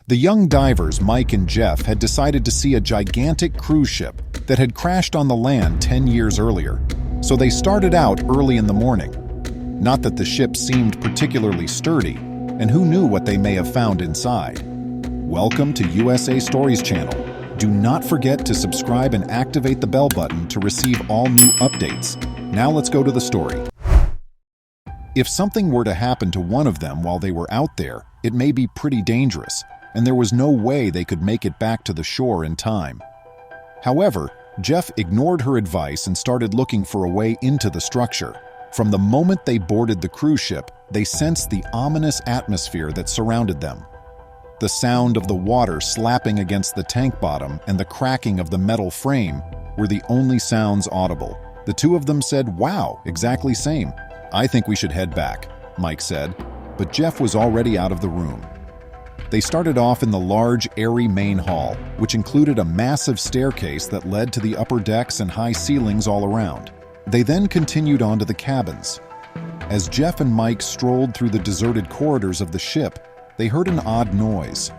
The young divers, Mike and Jeff, had decided to see a gigantic cruise ship that had crashed on the land 10 years earlier, so they started out early in the morning. Not that the ship seemed particularly sturdy, and who knew what they may have found inside. Welcome to USA Stories channel. Do not forget to subscribe and activate the bell button to receive all new updates. Now let's go to the story. If something were to happen to one of them while they were out there, it may be pretty dangerous, and there was no way they could make it back to the shore in time. However, Jeff ignored her advice and started looking for a way into the structure. From the moment they boarded the cruise ship, they sensed the ominous atmosphere that surrounded them. The sound of the water slapping against the tank bottom and the cracking of the metal frame were the only sounds audible. The two of them said, "Wow, exactly same. I think we should head back," Mike said, but Jeff was already out of the room. They started off in the large, airy main hall, which included a massive staircase that led to the upper decks and high ceilings all around. They then continued on to the cabins. As Jeff and Mike strolled through the deserted corridors of the ship, they heard an odd noise.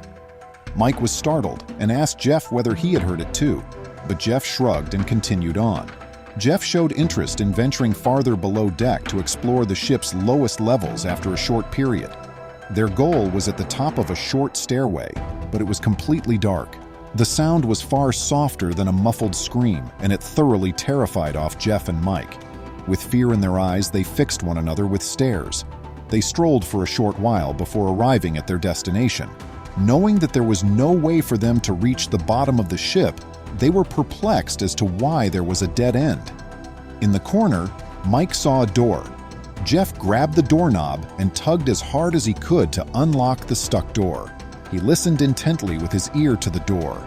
Mike was startled and asked Jeff whether he had heard it too, but Jeff shrugged and continued on. Jeff showed interest in venturing farther below deck to explore the ship's lowest levels after a short period. Their goal was at the top of a short stairway, but it was completely dark. The sound was far softer than a muffled scream, and it thoroughly terrified off Jeff and Mike. With fear in their eyes, they fixed one another with stares. They strolled for a short while before arriving at their destination. Knowing that there was no way for them to reach the bottom of the ship, they were perplexed as to why there was a dead end. In the corner, Mike saw a door. Jeff grabbed the doorknob and tugged as hard as he could to unlock the stuck door. He listened intently with his ear to the door.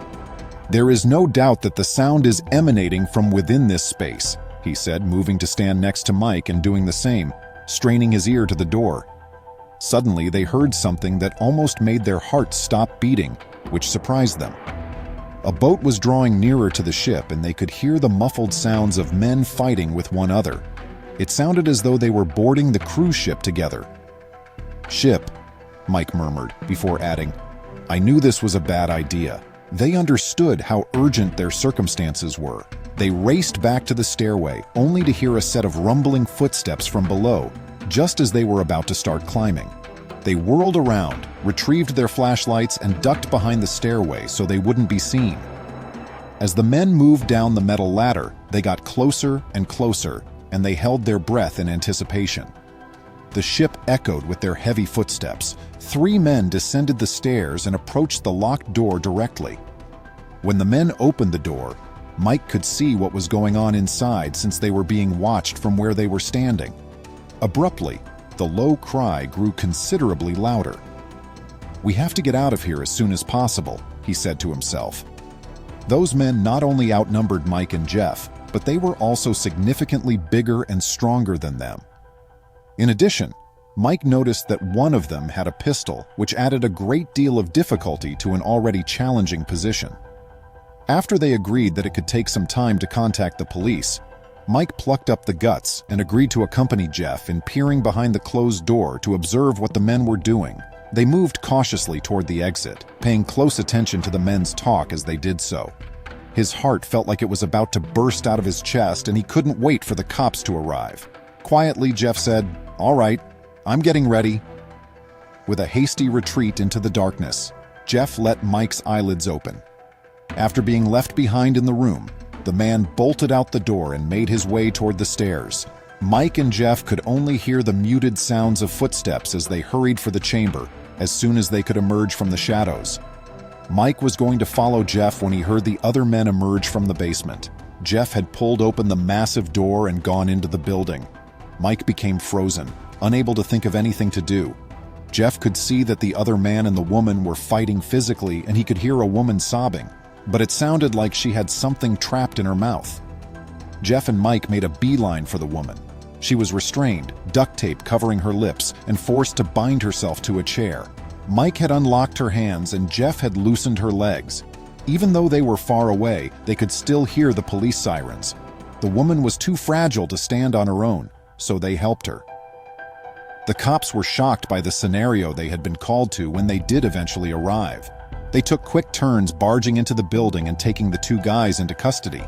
"There is no doubt that the sound is emanating from within this space," he said, moving to stand next to Mike and doing the same, straining his ear to the door. Suddenly, they heard something that almost made their hearts stop beating, which surprised them. A boat was drawing nearer to the ship, and they could hear the muffled sounds of men fighting with one another. It sounded as though they were boarding the cruise ship together. "Ship," Mike murmured, before adding, "I knew this was a bad idea." They understood how urgent their circumstances were. They raced back to the stairway, only to hear a set of rumbling footsteps from below, just as they were about to start climbing. They whirled around, retrieved their flashlights, and ducked behind the stairway so they wouldn't be seen. As the men moved down the metal ladder, they got closer and closer, and they held their breath in anticipation. The ship echoed with their heavy footsteps. 3 men descended the stairs and approached the locked door directly. When the men opened the door, Mike could see what was going on inside since they were being watched from where they were standing. Abruptly, the low cry grew considerably louder. "We have to get out of here as soon as possible," he said to himself. Those men not only outnumbered Mike and Jeff, but they were also significantly bigger and stronger than them. In addition, Mike noticed that one of them had a pistol, which added a great deal of difficulty to an already challenging position. After they agreed that it could take some time to contact the police, Mike plucked up the guts and agreed to accompany Jeff in peering behind the closed door to observe what the men were doing. They moved cautiously toward the exit, paying close attention to the men's talk as they did so. His heart felt like it was about to burst out of his chest, and he couldn't wait for the cops to arrive. Quietly, Jeff said, "All right, I'm getting ready." With a hasty retreat into the darkness, Jeff let Mike's eyelids open. After being left behind in the room, the man bolted out the door and made his way toward the stairs. Mike and Jeff could only hear the muted sounds of footsteps as they hurried for the chamber as soon as they could emerge from the shadows. Mike was going to follow Jeff when he heard the other men emerge from the basement. Jeff had pulled open the massive door and gone into the building. Mike became frozen, unable to think of anything to do. Jeff could see that the other man and the woman were fighting physically, and he could hear a woman sobbing, but it sounded like she had something trapped in her mouth. Jeff and Mike made a beeline for the woman. She was restrained, duct tape covering her lips, and forced to bind herself to a chair. Mike had unlocked her hands and Jeff had loosened her legs. Even though they were far away, they could still hear the police sirens. The woman was too fragile to stand on her own, so they helped her. The cops were shocked by the scenario they had been called to when they did eventually arrive. They took quick turns barging into the building and taking the two guys into custody.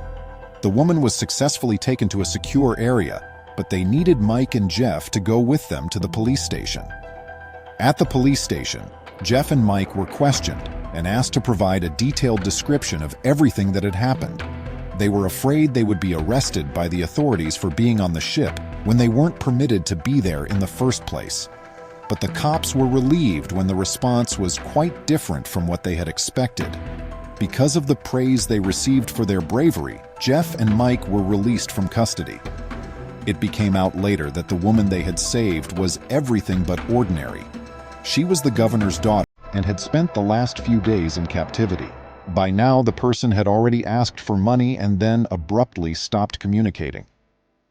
The woman was successfully taken to a secure area, but they needed Mike and Jeff to go with them to the police station. At the police station, Jeff and Mike were questioned and asked to provide a detailed description of everything that had happened. They were afraid they would be arrested by the authorities for being on the ship when they weren't permitted to be there in the first place. But the cops were relieved when the response was quite different from what they had expected. Because of the praise they received for their bravery, Jeff and Mike were released from custody. It became out later that the woman they had saved was everything but ordinary. She was the governor's daughter and had spent the last few days in captivity. By now, the person had already asked for money and then abruptly stopped communicating.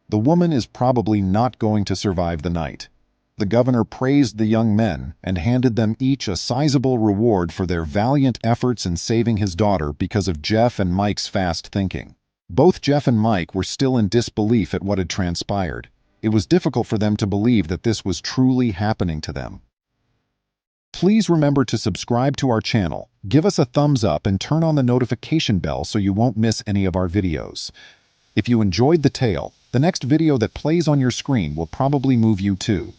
The woman is probably not going to survive the night. The governor praised the young men and handed them each a sizable reward for their valiant efforts in saving his daughter because of Jeff and Mike's fast thinking. Both Jeff and Mike were still in disbelief at what had transpired. It was difficult for them to believe that this was truly happening to them. Please remember to subscribe to our channel, give us a thumbs up, and turn on the notification bell so you won't miss any of our videos. If you enjoyed the tale, the next video that plays on your screen will probably move you too.